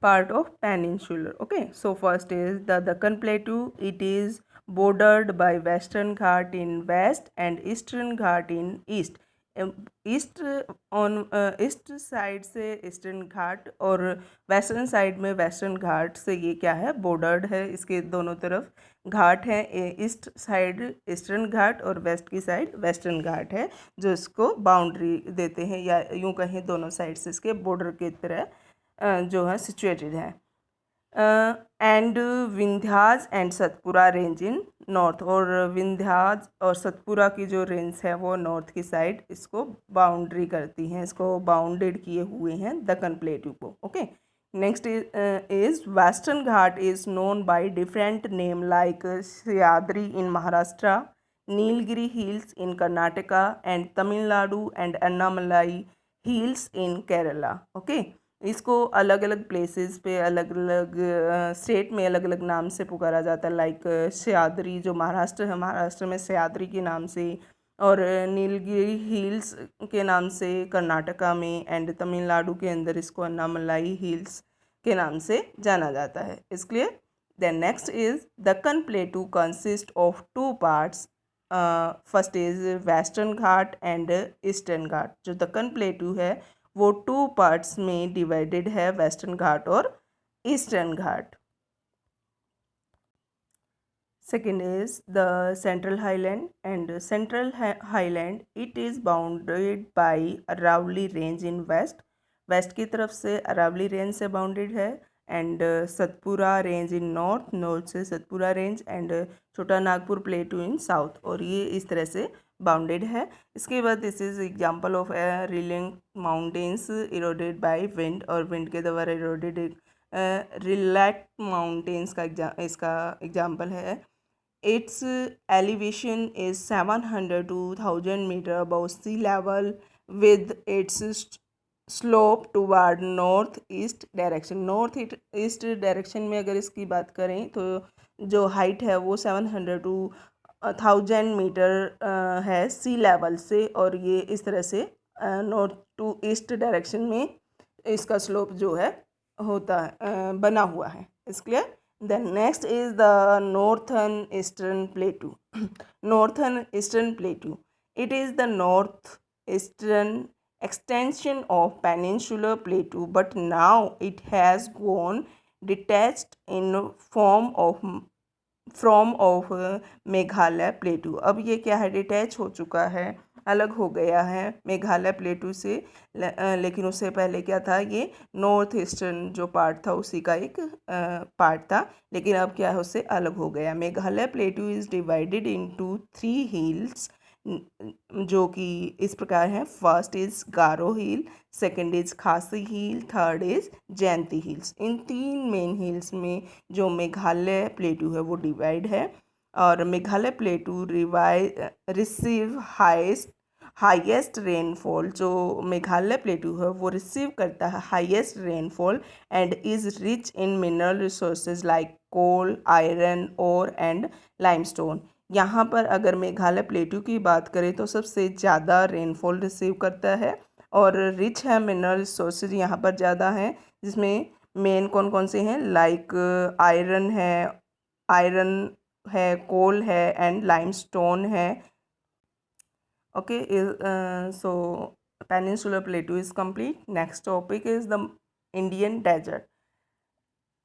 part of peninsular. Okay, so first is the Deccan Plateau. It is bordered by Western Ghat in west and Eastern Ghat in east. East on east side से eastern घाट और western side में western Ghat से ये क्या है, bordered है, इसके दोनों तरफ घाट हैं। ईस्ट साइड ईस्टर्न घाट और वेस्ट की साइड वेस्टर्न घाट है, जो इसको बाउंड्री देते हैं, या यूँ कहें दोनों साइड से इसके बॉर्डर की तरह जो है सिचुएटेड है। And Vindhyas and Satpura range in north, और विंध्याज और सतपुरा की जो रेंज है वो नॉर्थ की साइड इसको बाउंड्री करती हैं, इसको बाउंडेड किए हुए हैं दक्कन प्लेटू को। Okay, next is western Ghat is known by different name like Sahyadri in Maharashtra, Nilgiri hills in Karnataka and Tamil Nadu and Annamalai hills in Kerala. Okay, इसको अलग अलग प्लेसेस पे अलग अलग स्टेट में अलग अलग नाम से पुकारा जाता है, लाइक सह्याद्री जो महाराष्ट्र है, महाराष्ट्र में सह्याद्री के नाम से, और नीलगिरी हिल्स के नाम से कर्नाटका में, एंड तमिलनाडु के अंदर इसको अन्नामलाई हिल्स के नाम से जाना जाता है। इस clear? Then next is Deccan plateau consist of two parts. First is western Ghat and eastern Ghat. जो दक्कन प्लेटू है वो टू पार्ट्स में डिवाइडेड है, वेस्टर्न घाट और eastern Ghat. Second is the central highland and central highland it is bounded by Aravalli range in west, west की तरफ से Aravalli range से बाउंडेड है, and Satpura range in north, north से सतपुरा रेंज, एंड छोटा नागपुर प्लेटू इन साउथ, और ये इस तरह से बाउंडेड है। इसके बाद दिस इज एग्जांपल ऑफ रिलिंग माउंटेन्स इरोडेड बाय विंड, और विंड के द्वारा इरोडेड रिलैक्ट माउंटेन्स का इसका एग्जांपल है। Its elevation is 700 to 1000 metre above sea level with its slope toward north east direction. North east direction में अगर इसकी बात करें तो जो हाइट है वो 700 to 1000 मीटर है सी लेवल से, और ये इस तरह से नॉर्थ टू ईस्ट डायरेक्शन में इसका स्लोप जो है होता है, बना हुआ है। इस clear? Then next is the northern eastern plateau. Northern eastern plateau it is the north eastern extension of peninsular plateau, but now it has gone detached in form of Meghalaya प्लेटू। अब ये क्या है, डिटैच हो चुका है, अलग हो गया है मेघालय प्लेटू से, लेकिन उससे पहले क्या था, ये नॉर्थ ईस्टर्न जो पार्ट था उसी का एक पार्ट था, लेकिन अब क्या है, उससे अलग हो गया। Meghalaya plateau is divided into 3 hills जो कि इस प्रकार हैं। First is Garo hill, second is Khasi hill, third is Jaintia hills. इन 3 मेन हिल्स में जो मेघालय प्लेटू है वो डिवाइड है, और Meghalaya plateau receive highest rainfall. जो मेघालय प्लेटू है वो रिसीव करता है highest rainfall and is rich in mineral resources like coal, iron ore and limestone. यहाँ पर अगर मेघालय प्लेटू की बात करें तो सबसे ज़्यादा रेनफॉल रिसीव करता है, और रिच है, मिनरल रिसोर्सेज यहाँ पर ज़्यादा हैं, जिसमें मेन कौन कौन से हैं, लाइक आयरन है, कोल है एंड लाइमस्टोन है। Okay, so peninsular plateau is complete. Next topic is the Indian desert.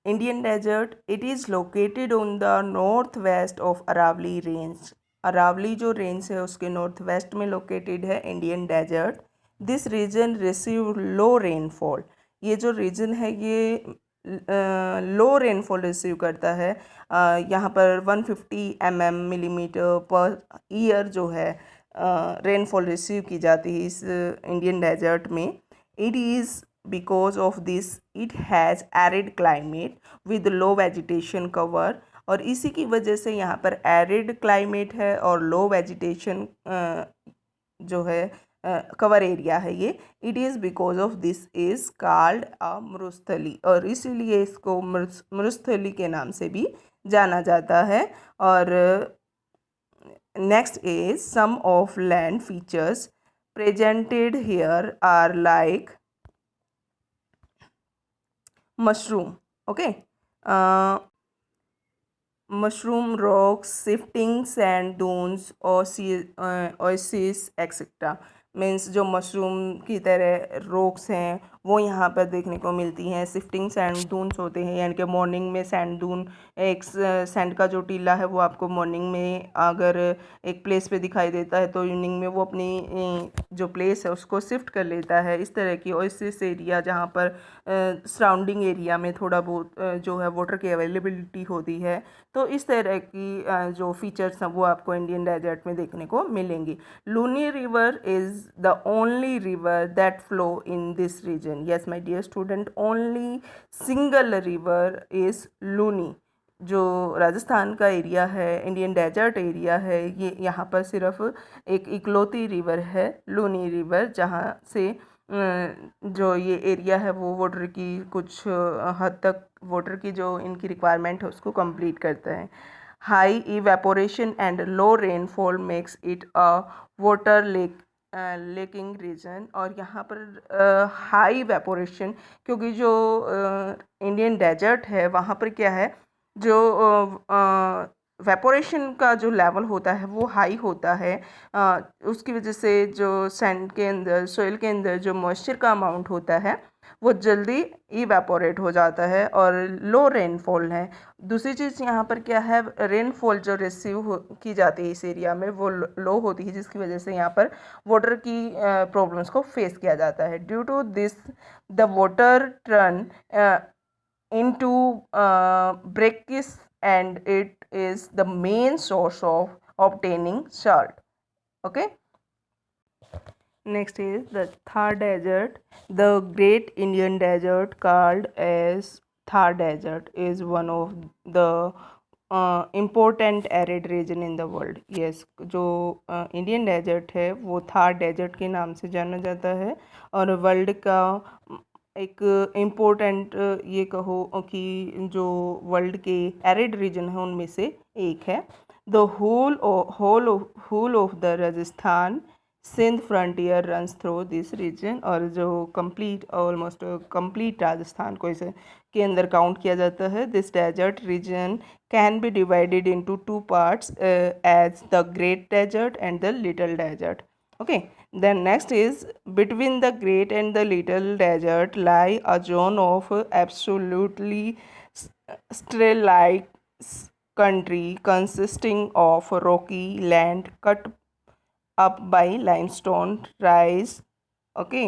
Indian desert, it is located on the northwest of Aravalli range. Aravalli जो रेंज है उसके नॉर्थ वेस्ट में located है Indian desert. This region receive low rainfall. ये जो reason है ये लो rainfall receive करता है। यहाँ पर 150 मिलीमीटर पर ईयर जो है रेनफॉल रिसीव की जाती है इस इंडियन डेजर्ट में। It is because of this it has arid climate with low vegetation cover, और इसी की वजह से यहाँ पर एरिड क्लाइमेट है और लो वेजिटेशन जो है कवर एरिया है ये। It is because of this is called a मरुस्थली, और इसीलिए इसको मरुस्थली के नाम से भी जाना जाता है। और next is some of land features presented here are like mushroom. Okay. Mushroom rocks, shifting sand dunes, oases, etc. Means जो मशरूम की तरह रॉक्स हैं वो यहाँ पर देखने को मिलती हैं। शिफ्टिंग सैंड दून्स होते हैं, यानी कि मॉर्निंग में सैंड दून, एक सैंड का जो टीला है वो आपको मॉर्निंग में अगर एक प्लेस पे दिखाई देता है तो इवनिंग में वो अपनी जो प्लेस है उसको शिफ्ट कर लेता है। इस तरह की ओएसिस एरिया जहाँ पर सराउंडिंग एरिया में थोड़ा बहुत जो है वाटर की अवेलेबिलिटी होती है, तो इस तरह की जो फीचर्स हैं वो आपको इंडियन डेजर्ट में देखने को मिलेंगी। Luni river is the only river that flow in this region. Yes my dear student, only single river is Luni. जो राजस्थान का एरिया है, इंडियन डेजर्ट एरिया है, ये यहाँ पर सिर्फ एक इकलौती रिवर है, लूनी रिवर, जहाँ से जो ये एरिया है वो वाटर की कुछ हद तक वाटर की जो इनकी रिक्वायरमेंट है उसको कंप्लीट करता है। High evaporation and low rainfall makes it a water lacking region. और यहाँ पर हाई इवेपोरेशन, क्योंकि जो इंडियन डेजर्ट है वहाँ पर क्या है, जो वेपोरेशन का जो लेवल होता है वो हाई होता है। उसकी वजह से जो सैंड के अंदर, सोइल के अंदर जो मॉइस्चर का अमाउंट होता है वो जल्दी इवेपोरेट हो जाता है, और लो रेनफॉल है। दूसरी चीज़ यहाँ पर क्या है, रेनफॉल जो रिसीव की जाती है इस एरिया में वो लो होती है, जिसकी वजह से यहाँ पर वाटर की प्रॉब्लम्स को फेस किया जाता है। Due to this the water turn into brackish, and it is the main source of obtaining salt. Okay. Next is the Thar Desert. The Great Indian Desert, called as Thar Desert, is one of the important arid region in the world. Yes, जो Indian desert है वो Thar desert के नाम से जाना जाता है, और वर्ल्ड का एक इम्पोर्टेंट ये कहो कि जो वर्ल्ड के एरिड रीजन है उनमें से एक है। The whole of the Rajasthan Sindh frontier runs through this region. और जो कंप्लीट, ऑलमोस्ट कंप्लीट राजस्थान को इसे के अंदर काउंट किया जाता है। This desert region can be divided into two parts as the great desert and the little desert. Okay, then next is, between the great and the little desert lie a zone of absolutely sterile country consisting of rocky land cut up by limestone rise. Okay,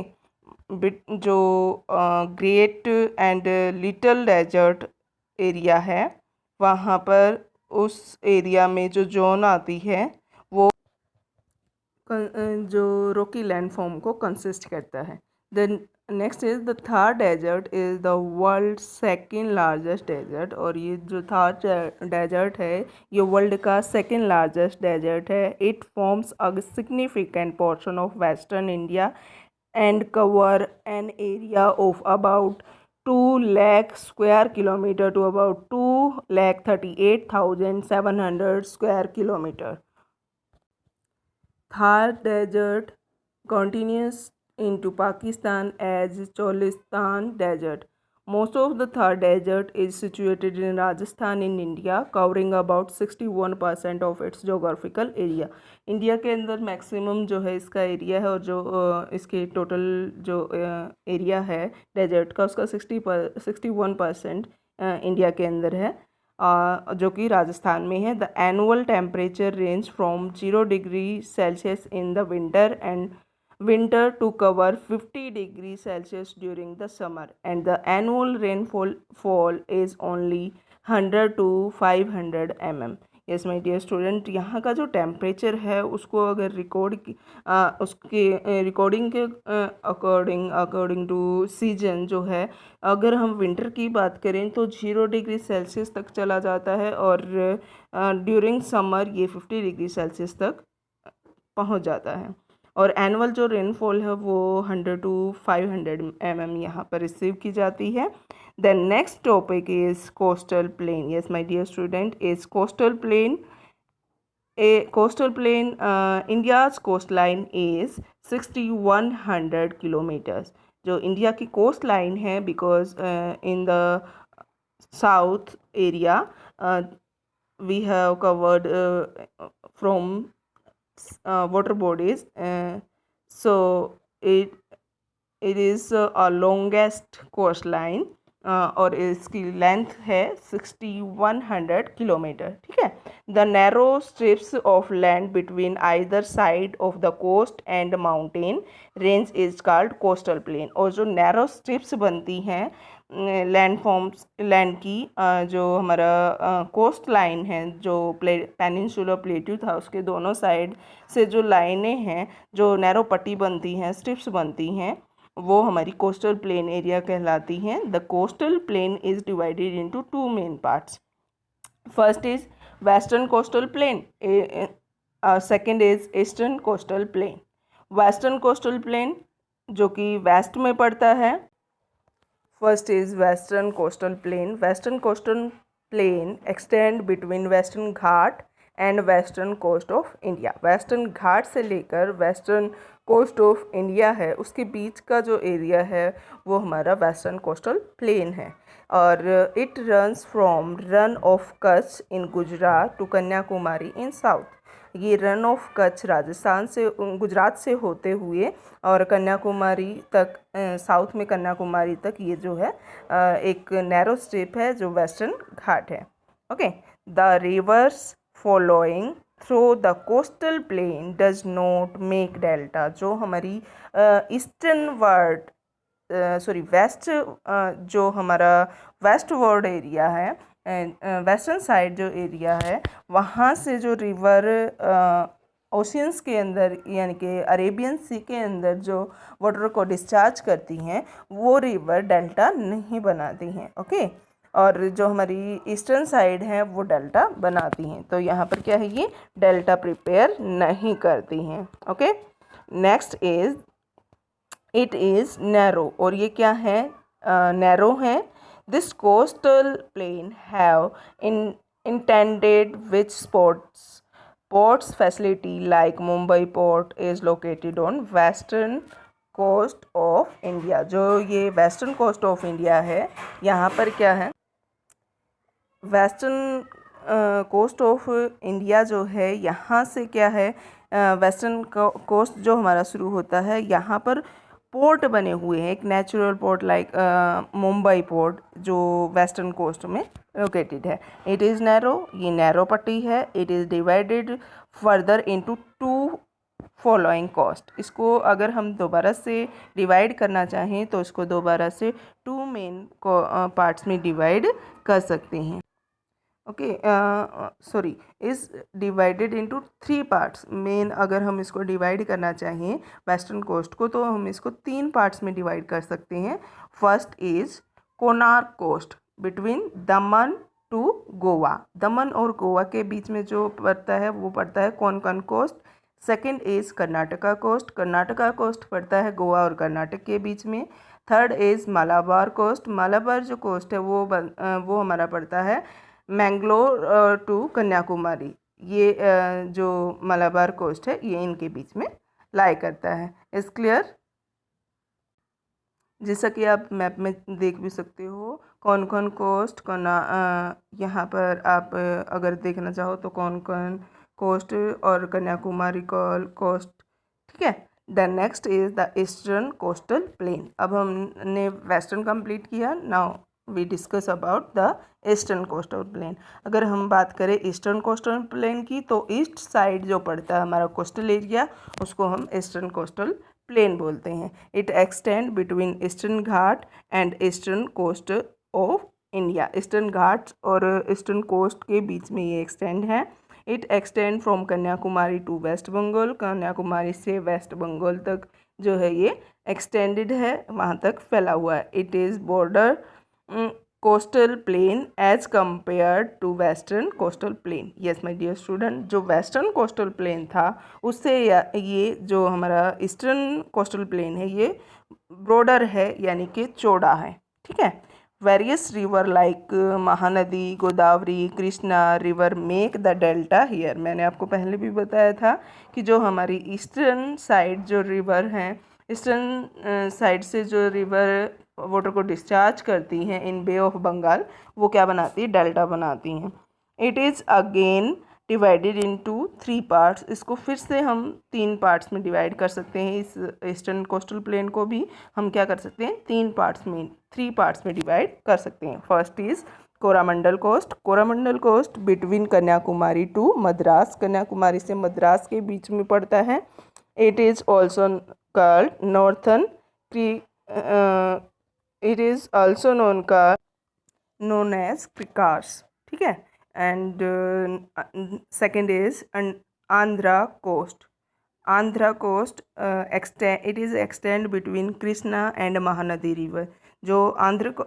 जो great and little desert area है वहाँ पर उस area में जो zone आती है वो जो रॉकी लैंडफॉर्म को कंसिस्ट करता है। Then next is the Thar desert is the world second largest desert. और ये जो थार डेजर्ट है ये वर्ल्ड का सेकेंड लार्जेस्ट डेजर्ट है। It forms a significant portion of western India and cover an area of about 2 lakh square kilometer to about 2,38,700 square kilometer. Thar Desert continues into Pakistan as Cholistan Desert. Most of the Thar Desert is situated in Rajasthan in India, covering about 61% of its geographical area. India के अंदर maximum जो है इसका area है, और जो इसके total जो एरिया है डेजर्ट का उसका 61% इंडिया के अंदर है, जो कि राजस्थान में है। The annual temperature range from 0 degree Celsius in the winter to cover 50 degrees Celsius during the summer, and the annual rainfall fall is only 100 to 500 mm. Yes my dear student, यहाँ का जो टेम्परेचर है उसको अगर उसके recording के according to season जो है, अगर हम विंटर की बात करें तो 0 डिग्री सेल्सियस तक चला जाता है, और ड्यूरिंग समर ये 50 डिग्री सेल्सियस तक पहुँच जाता है। और एनुअल जो रेनफॉल है वो 100 to 500 mm यहाँ पर रिसीव की जाती है। The next topic is coastal plain. Yes my dear student, is coastal plain India's coastline is 6,100 kilometers। जो इंडिया की कोस्ट लाइन है, because in the south area we have covered from water bodies, so it is a longest coastline और इसकी length है 6100 kilometre, ठीक है। The narrow strips of land between either side of the coast and mountain range is called coastal plain. और जो narrow strips बनती हैं land की, जो हमारा कोस्ट लाइन है, जो पेनिनसुलर प्लेट्यू था उसके दोनों साइड से जो लाइनें हैं, जो नैरो पट्टी बनती हैं, स्ट्रिप्स बनती हैं, वो हमारी कोस्टल प्लेन एरिया कहलाती हैं। The coastal plain is divided into two main parts. First is western coastal plain, second is eastern coastal plain. Western coastal plain जो कि वेस्ट में पड़ता है। First is western coastal plain. Western coastal plain extend between western Ghat and western coast of India. Western Ghat से लेकर western coast of India है, उसके बीच का जो एरिया है वो हमारा वेस्टर्न कोस्टल प्लेन है। और it runs from Rann of Kutch in Gujarat to Kanyakumari in south. ये रन ऑफ कच्छ राजस्थान से, गुजरात से होते हुए और कन्याकुमारी तक, साउथ में कन्याकुमारी तक ये जो है एक नैरो स्ट्रिप है जो वेस्टर्न घाट है। Okay, the reverse following through the coastal plane does not make delta. जो हमारी ईस्टर्न वर्ड वेस्ट, जो हमारा वेस्ट वर्ड एरिया है, वेस्टर्न साइड जो एरिया है, वहाँ से जो रिवर ओशियंस के अंदर यानी कि अरेबियन सी के अंदर जो वाटर को डिस्चार्ज करती हैं, वो रिवर डेल्टा नहीं बनाती हैं। ओके, और जो हमारी ईस्टर्न साइड है वो डेल्टा बनाती हैं। तो यहाँ पर क्या है, ये डेल्टा प्रिपेयर नहीं करती हैं। Okay, next is it is narrow. और ये क्या है, नैरो है। This coastal plain have intended which ports facility like Mumbai port is located on western coast of India। जो ये वेस्टर्न कोस्ट ऑफ इंडिया है, यहाँ पर क्या है, वेस्टर्न कोस्ट ऑफ इंडिया जो है, यहाँ से क्या है, वेस्टर्न कोस्ट जो हमारा शुरू होता है, यहाँ पर पोर्ट बने हुए हैं, एक natural port like Mumbai port जो वेस्टर्न कोस्ट में लोकेटेड है। इट इज़ नैरो, ये नैरो पट्टी है। It is divided further into two following coast. इसको अगर हम दोबारा से डिवाइड करना चाहें तो इसको दोबारा से टू मेन पार्ट्स में डिवाइड कर सकते हैं। Okay, sorry, is divided into three parts. Main अगर हम इसको डिवाइड करना चाहें वेस्टर्न कोस्ट को, तो हम इसको तीन पार्ट्स में डिवाइड कर सकते हैं। First is Konark coast between Daman to Goa. Daman और गोवा के बीच में जो पड़ता है वो पड़ता है Konkan coast. Second is Karnataka coast. Karnataka coast पड़ता है गोवा और कर्नाटक के बीच में। Third is Malabar coast. Malabar जो कोस्ट है वो हमारा पड़ता है मैंगलोर टू कन्याकुमारी। ये जो मलाबार कोस्ट है ये इनके बीच में लाई करता है। Is clear? जैसा कि आप मैप में देख भी सकते हो कौन कौन कोस्ट यहाँ पर आप अगर देखना चाहो तो कौन कौन कोस्ट और कन्याकुमारी कोस्ट, ठीक है। The next is the eastern coastal plain. अब हमने वेस्टर्न कंप्लीट किया, now we discuss about the eastern coastal plain. अगर हम बात करें ईस्टर्न कोस्टल प्लेन की, तो ईस्ट साइड जो पड़ता है हमारा कोस्टल एरिया, उसको हम ईस्टर्न कोस्टल प्लेन बोलते हैं। It extend between eastern Ghat and eastern coast of India. Eastern Ghats और ईस्टर्न कोस्ट के बीच में ये एक्सटेंड है। It extend from Kanyakumari to West Bengal. Kanyakumari से वेस्ट बंगाल तक जो है ये एक्सटेंडेड है, वहाँ तक फैला हुआ है। It is broader coastal plain as compare to western coastal plain. Yes my dear student, जो वेस्टर्न कोस्टल प्लेन था उससे ये जो हमारा ईस्टर्न कोस्टल प्लेन है ये ब्रॉडर है, यानी कि चौड़ा है, ठीक है। Various river like Mahanadi, Godavari, Krishna river make the delta here. मैंने आपको पहले भी बताया था कि जो हमारी ईस्टर्न साइड जो रिवर हैं ईस्टर्न साइड से जो रिवर वाटर को डिस्चार्ज करती हैं इन बे ऑफ बंगाल, वो क्या बनाती है, डेल्टा बनाती हैं। It is again divided into 3 parts. इसको फिर से हम 3 पार्ट्स में डिवाइड कर सकते हैं। इस ईस्टर्न कोस्टल प्लेन को भी हम क्या कर सकते हैं, 3 पार्ट्स में डिवाइड कर सकते हैं। First is Coromandel coast. Coromandel coast between Kanyakumari to Madras, Kanyakumari से मद्रास के बीच में पड़ता है। It is also called northern creek, it is also known as Circars, ठीक है। And second is Andhra coast. Andhra coast it is extend between Krishna and Mahanadi river. जो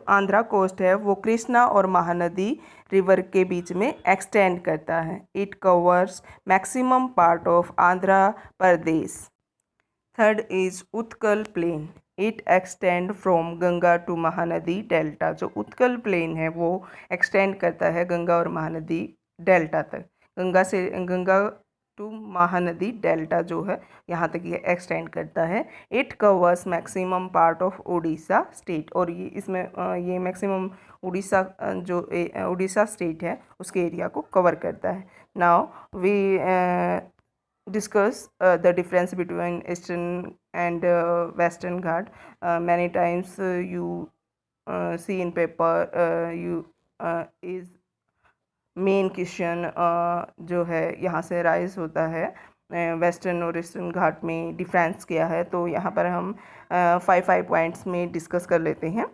आंध्रा कोस्ट है वो कृष्णा और महानदी रिवर के बीच में एक्सटेंड करता है। It covers maximum part of Andhra Pradesh. Third is Utkal plain. It extend from Ganga to Mahanadi delta. जो उत्कल प्लेन है वो एक्सटेंड करता है गंगा और महानदी डेल्टा तक। गंगा टू महानदी डेल्टा जो है यहाँ तक ये एक्सटेंड करता है। It covers maximum part of Orissa state. और ये इसमें ये मैक्सिमम उड़ीसा उड़ीसा स्टेट है उसके एरिया को कवर करता है। Now we discuss the difference between eastern and western ghat. Many times you see in paper you is main question जो है यहाँ से राइज होता है, वेस्टर्न और ईस्टर्न घाट में डिफरेंस क्या है। तो यहाँ पर हम 5 पॉइंट्स में डिस्कस कर लेते हैं।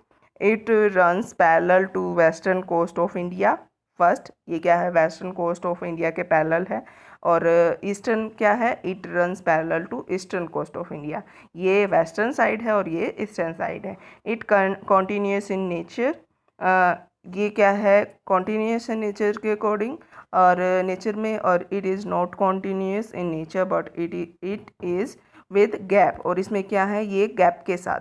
It runs parallel to western coast of India. First ये क्या है, वेस्टर्न कोस्ट ऑफ इंडिया के पैरेलल है। और ईस्टर्न क्या है, it runs parallel to eastern coast of India. ये वेस्टर्न साइड है और ये ईस्टर्न साइड है। It continuous in nature. ये क्या है, कॉन्टीन्यूस इन नेचर के अकॉर्डिंग और नेचर में। और it is not continuous in nature but it is with gap. और इसमें क्या है, ये गैप के साथ।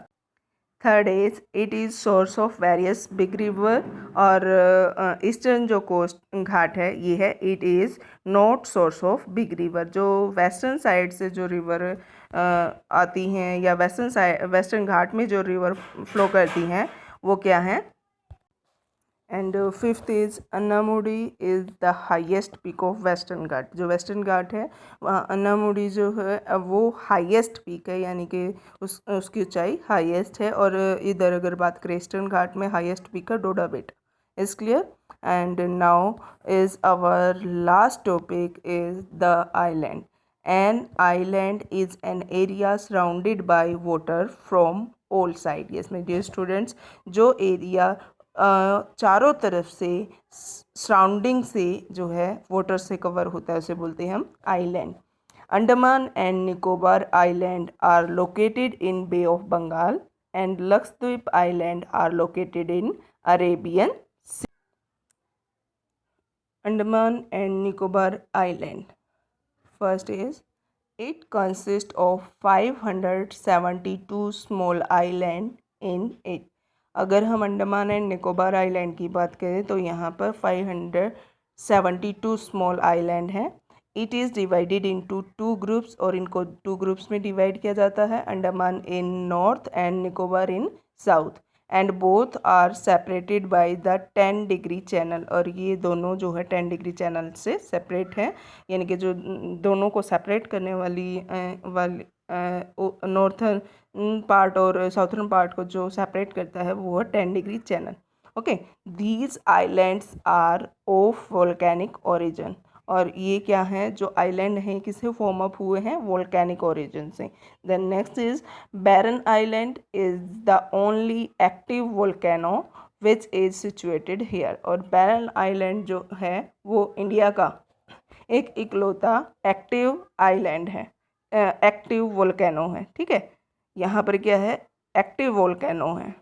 Third is it is source of various big river. और ईस्टर्न जो कोस्ट घाट है ये है, it is not source of big river. जो वेस्टर्न साइड से जो रिवर आती हैं या वेस्टर्न घाट में जो रिवर फ्लो करती हैं वो क्या है। And fifth is Anamudi is the highest peak of western Ghat. जो वेस्टर्न घाट है वहाँ अन्नामुडी जो है वो हाईएस्ट पीक है, यानी कि उसकी ऊंचाई हाईएस्ट है। और इधर अगर बात करें ईस्टर्न घाट में हाईएस्ट पीक है Doddabetta. Is clear. And now is our last topic is the island. An island is an area surrounded by water from all side. Yes my dear students, जो area चारों तरफ से surrounding से जो है water से cover होता है उसे बोलते हैं हम island. Andaman and Nicobar island are located in Bay of Bengal and Lakshadweep island are located in Arabian sea. Andaman and Nicobar island, first is it consist of 572 small island in it. अगर हम अंडमान एंड निकोबार आइलैंड की बात करें तो यहाँ पर 572 स्मॉल आइलैंड हैं। It is divided into 2 groups. और इनको 2 ग्रुप्स में डिवाइड किया जाता है, Andaman in north and Nicobar in south. And both are separated by the 10 degree channel. और ये दोनों जो है 10 डिग्री चैनल से सेपरेट हैं, यानी कि जो दोनों को सेपरेट करने वाली नॉर्थन पार्ट और साउथर्न पार्ट को जो सेपरेट करता है वो है 10 degree channel. Okay, these islands are of volcanic origin. और ये क्या है, जो आइलैंड हैं किससे फॉर्म अप हुए हैं, वोल्केनिक ओरिजिन से। Then next is Barren island is the only active volcano which is situated here. और बैरन आइलैंड जो है वो इंडिया का एक इकलौता एक्टिव आइलैंड है, एक्टिव वोल्केनो है, ठीक है। यहाँ पर क्या है, एक्टिव वोल्केनो है।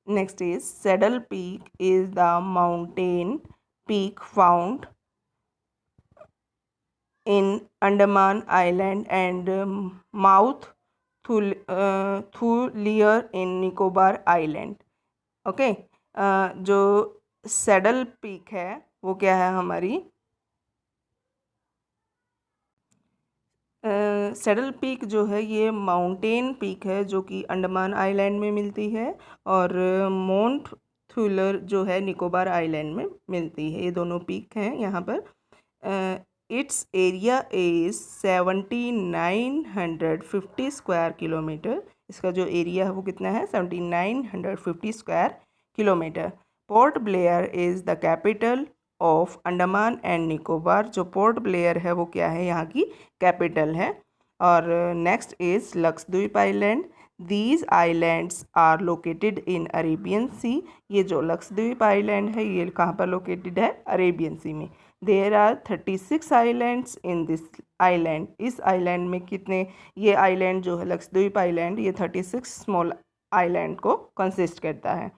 Next is saddle peak is the mountain peak found in Andaman island and mount Thuillier in Nicobar island. Okay, जो सैडल पीक है वो क्या है हमारी, सैडल पीक जो है ये माउंटेन पीक है जो कि अंडमान आइलैंड में मिलती है, और माउंट थ्यूलर जो है निकोबार आइलैंड में मिलती है। ये दोनों पीक हैं यहाँ पर। It's area is 7950 square kilometre. इसका जो एरिया है वो कितना है, 7950 square kilometre. Port Blair is the capital of Andaman and Nicobar. जो पोर्ट ब्लेयर है वो क्या है, यहाँ की कैपिटल है। और next is Lakshadweep island. These islands are located in Arabian sea. ये जो लक्षद्वीप आइलैंड है ये कहाँ पर लोकेटेड है, अरेबियन सी में। There are 36 islands in this island. इस आइलैंड में कितने, ये आइलैंड जो है लक्षद्वीप आइलैंड ये 36 स्मॉल आइलैंड को कंसिस्ट करता है।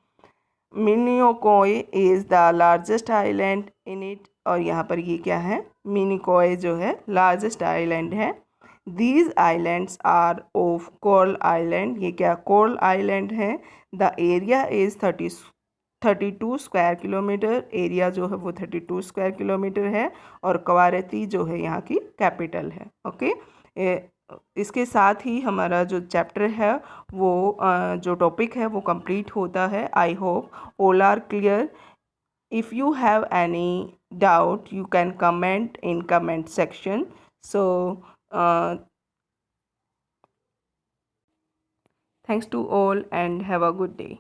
Minicoy is the largest island in it. और यहाँ पर ये क्या है, मिनिकोय जो है लार्जेस्ट आइलैंड है। These islands are of coral island. ये क्या, कोरल आइलैंड है। The area is 32 square kilometre. Area जो है वो 32 स्क्वायर किलोमीटर है। और कवारती जो है यहाँ की कैपिटल है। ओके, इसके साथ ही हमारा जो चैप्टर है वो जो टॉपिक है वो कंप्लीट होता है। I hope all are clear. If you have any doubt you can comment in comment section. So thanks to all and have a good day.